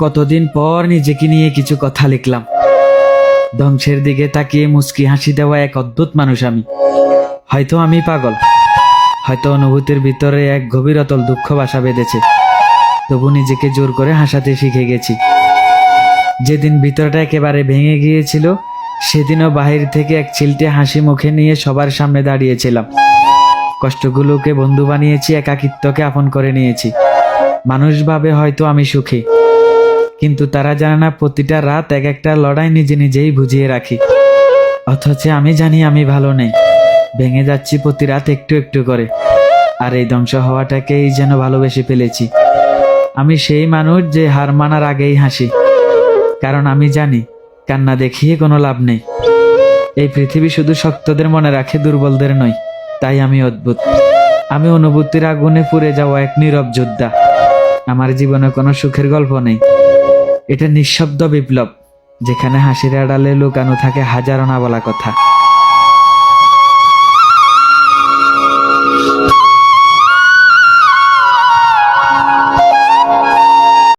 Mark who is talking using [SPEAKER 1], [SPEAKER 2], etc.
[SPEAKER 1] কতদিন পর নিজেকে নিয়ে কিছু কথা লিখলাম। ধ্বংসের দিকে তাকিয়ে মুচকি হাসি দেওয়া এক অদ্ভুত মানুষ আমি। হয়তো আমি পাগল, হয়তো অনুভূতির ভিতরে এক গভীর অতল দুঃখ বাসা বেঁধেছে, তবু নিজেকে জোর করে হাসাতে শিখে গেছি। যেদিন ভিতরটা একেবারে ভেঙে গিয়েছিল, সেদিনও বাহির থেকে এক চিলটে হাসি মুখে নিয়ে সবার সামনে দাঁড়িয়েছিলাম। কষ্টগুলোকে বন্ধু বানিয়েছি, একাকিত্বকে আপন করে নিয়েছি। মানুষ ভাবে হয়তো আমি সুখী, কিন্তু তারা জানে না প্রতিটা রাত এক একটা লড়াই নিজে নিজেই বুঝিয়ে রাখি। অথচ আমি জানি আমি ভালো নেই, ভেঙে যাচ্ছি প্রতি রাত একটু একটু করে। আর এই ধ্বংস হওয়াটাকেই যেন ভালোবেসে ফেলেছি। আমি সেই মানুষ যে হার মানার আগেই হাসি, কারণ আমি জানি কান্না দেখিয়ে কোনো লাভ নেই। এই পৃথিবী শুধু শক্তদের মনে রাখে, দুর্বলদের নয়। তাই আমি অদ্ভুত, আমি অনুভূতির আগুনে পুড়ে যাওয়া এক নীরব যোদ্ধা। আমার জীবনে কোনো সুখের গল্প নেই, এটা নিঃশব্দ বিপ্লব, যেখানে হাসির আড়ালে লুকানো থাকে হাজারো না বলা কথা।